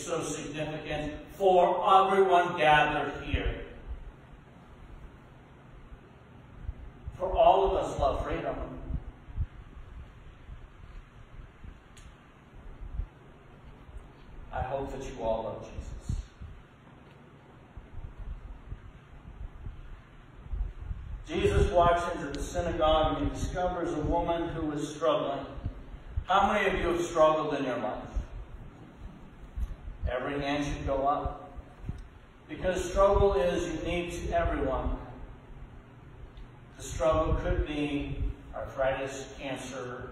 so significant for everyone gathered here. For all of us love freedom. I hope that you all love Jesus. Jesus walks into the synagogue and he discovers a woman who is struggling. How many of you have struggled in your life? Every hand should go up. Because struggle is unique to everyone. The struggle could be arthritis, cancer,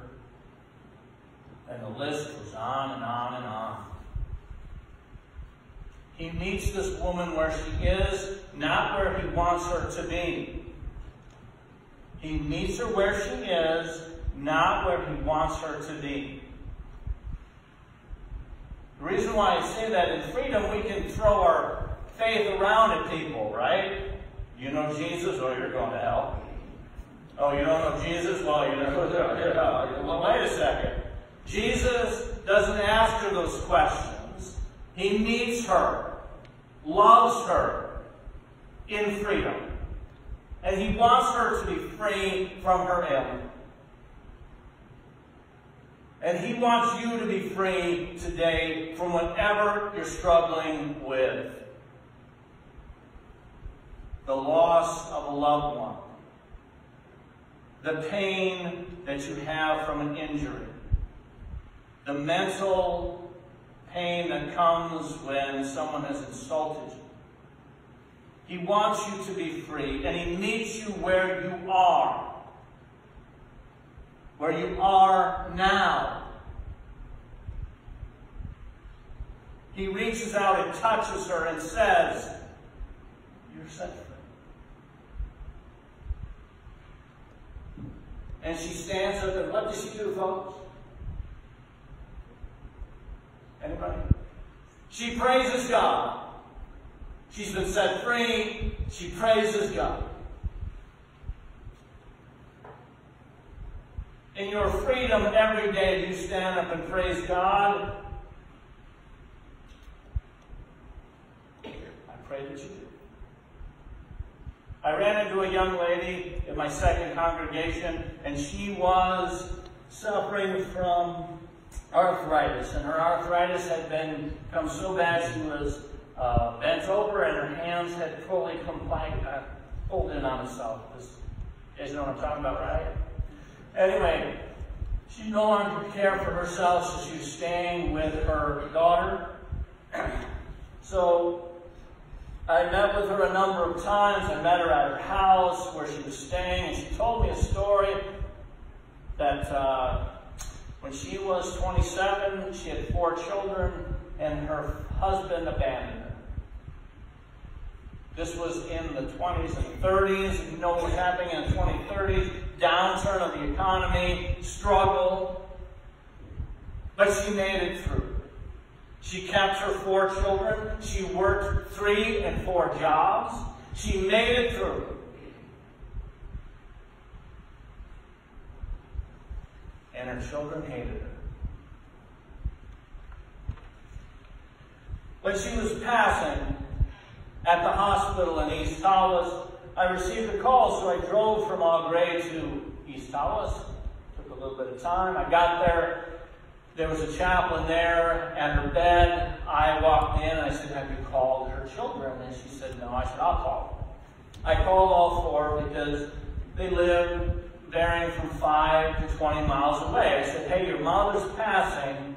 and the list goes on and on and on. He meets this woman where she is, not where he wants her to be. He meets her where she is, not where he wants her to be. The reason why I say that, in freedom, we can throw our faith around at people, right? You know Jesus? Oh, you're going to hell. Oh, you don't know Jesus? Well, well, wait a second. Jesus doesn't ask her those questions. He meets her, loves her in freedom. And he wants her to be free from her ailment. And he wants you to be free today from whatever you're struggling with. The loss of a loved one. The pain that you have from an injury. The mental pain that comes when someone has insulted you. He wants you to be free, and he meets you where you are. Where you are now. He reaches out and touches her and says, "You're set free." And she stands up, and what does she do, folks? Anybody? She praises God. She's been set free. She praises God. In your freedom every day, you stand up and praise God. I pray that you do. I ran into a young lady in my second congregation, and she was suffering from arthritis. And her arthritis had become so bad she was bent over, and her hands had fully pulled in on herself. You guys know what I'm talking about, right? Anyway, she no longer could care for herself, so she was staying with her daughter. So I met with her a number of times. I met her at her house where she was staying, and she told me a story that when she was 27, she had 4 children, and her husband abandoned her. This was in the 20s and 30s. You know what was happening in the 20s, 30s. Downturn of the economy, struggle. But she made it through. She kept her 4 children. She worked 3 and 4 jobs. She made it through. And her children hated her. When she was passing at the hospital in East Tawas, I received a call, so I drove from Au Gres to East Tawas. Took a little bit of time. I got there. There was a chaplain there at her bed. I walked in and I said, "Have you called her children?" And she said, "No." I said, "I'll call them." I called all 4 because they live varying from 5 to 20 miles away. I said, "Hey, your mother's passing,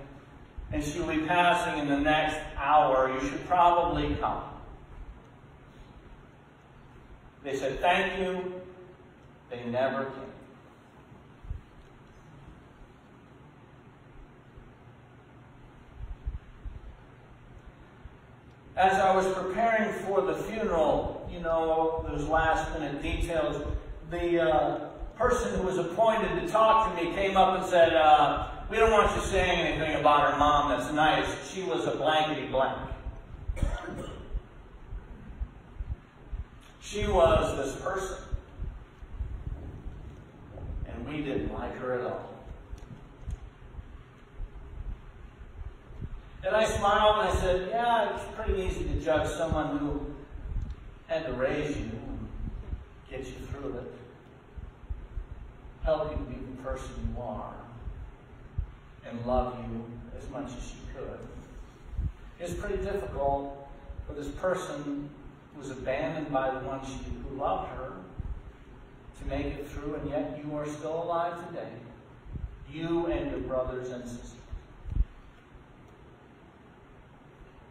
and she'll be passing in the next hour. You should probably come." They said, "Thank you." They never came. As I was preparing for the funeral, you know, those last-minute details, the person who was appointed to talk to me came up and said, "We don't want you saying anything about her mom that's nice. She was a blankety blank." She was this person. And we didn't like her at all. And I smiled and I said, yeah, it's pretty easy to judge someone who had to raise you and get you through it, help you be the person you are, and love you as much as she could. It's pretty difficult for this person who was abandoned by the one who loved her to make it through, and yet you are still alive today. You and your brothers and sisters.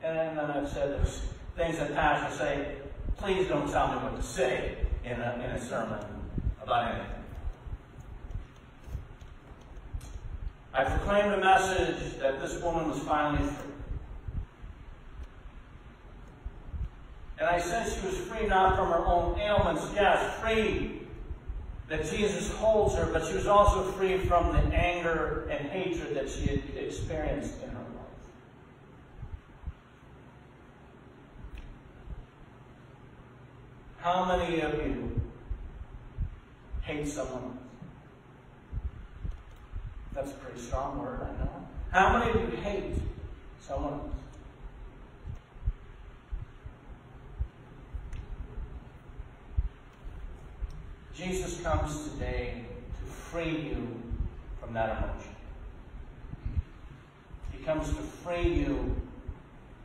And then I've said there's things that pastors say, please don't tell me what to say in a sermon about anything. I proclaimed a message that this woman was finally free. And I said she was free not from her own ailments, yes, free that Jesus holds her, but she was also free from the anger and hatred that she had experienced in her life. How many of you hate someone else? That's a pretty strong word, I know. How many of you hate someone else? Jesus comes today to free you from that emotion. He comes to free you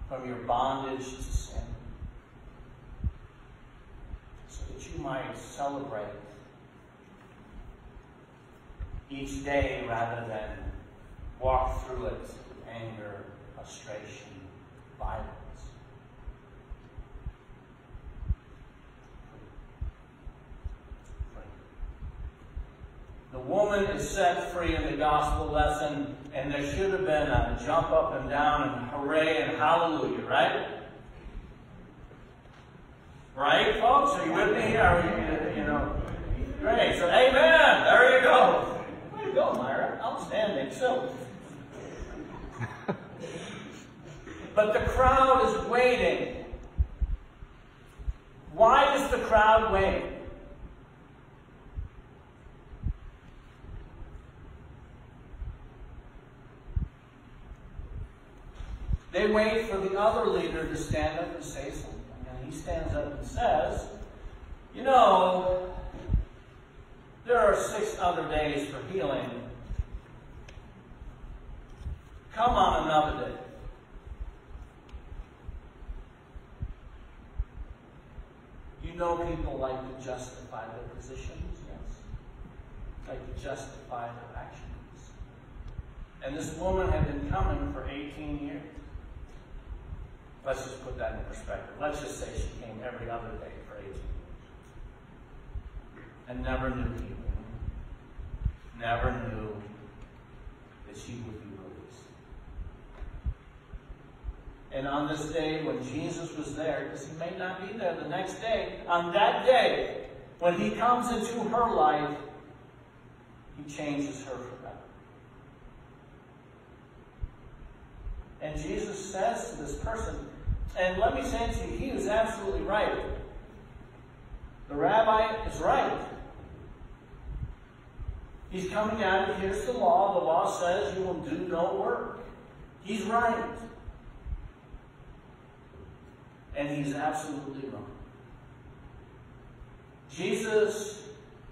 from your bondage to sin, so that you might celebrate each day rather than walk through it with anger, frustration, violence. The woman is set free in the gospel lesson, and there should have been a jump up and down and hooray and hallelujah, right? Right, folks? Are you with me? Are you know? Great. So, amen. There you go. Way to go, Myra. Outstanding. So, but the crowd is waiting. Why is the crowd waiting? They wait for the other leader to stand up and say something. And he stands up and says, you know, there are 6 other days for healing. Come on another day. You know people like to justify their positions, yes. Like to justify their actions. And this woman had been coming for 18 years. Let's just put that in perspective. Let's just say she came every other day for 18 years. And never knew healing. Never knew that she would be released. And on this day when Jesus was there, because he may not be there the next day, on that day, when he comes into her life, he changes her forever. And Jesus says to this person, and let me say to you, he was absolutely right. The rabbi is right. He's coming out and here's the law. The law says you will do no work. He's right. And he's absolutely wrong. Jesus,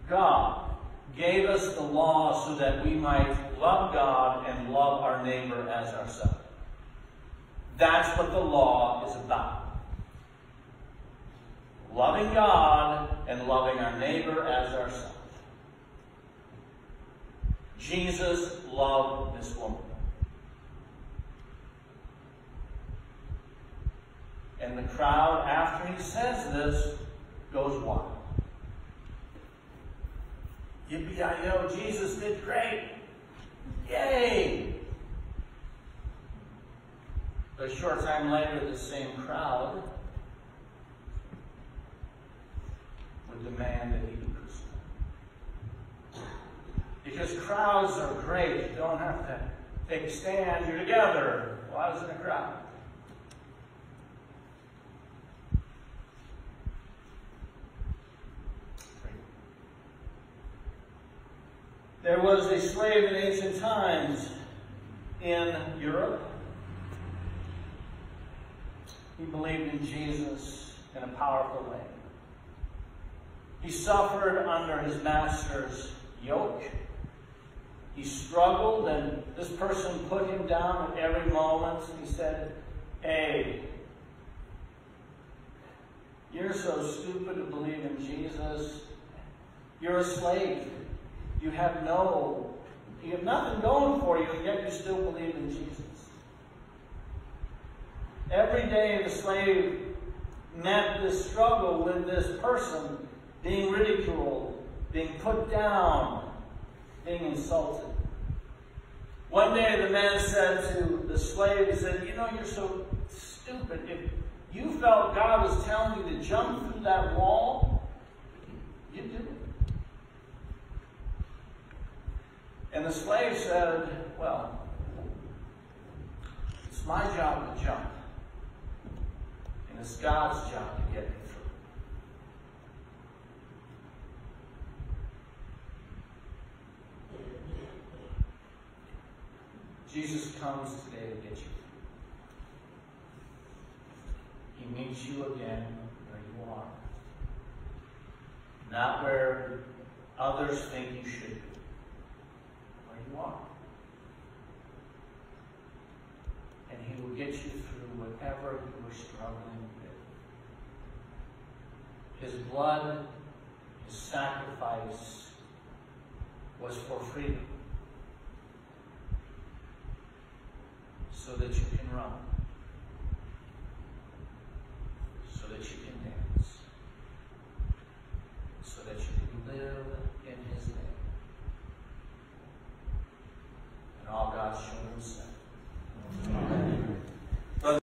God, gave us the law so that we might love God and love our neighbor as ourselves. That's what the law is about. Loving God and loving our neighbor as ourselves. Jesus loved this woman. And the crowd, after he says this, goes wild. Yippee-yi-yo, Jesus did great. Yay! But a short time later, the same crowd would demand that he be crucified. Because crowds are great. You don't have to take a stand. You're together. Well, I was in a crowd. There was a slave in ancient times in Europe He believed in Jesus in a powerful way. He suffered under his master's yoke. He struggled, and this person put him down at every moment. He said, "Hey, you're so stupid to believe in Jesus. You're a slave. You have nothing going for you, and yet you still believe in Jesus." Every day the slave met this struggle with this person being ridiculed, being put down, being insulted. One day the man said to the slave, he said, "You know, you're so stupid. If you felt God was telling you to jump through that wall, you'd do it." And the slave said, "Well, it's my job to jump. And it's God's job to get me through." Jesus comes today to get you. He meets you again where you are. Not where others think you should be. Where you are. And he will get you through whatever you are struggling with. His blood, his sacrifice was for freedom, so that you can run.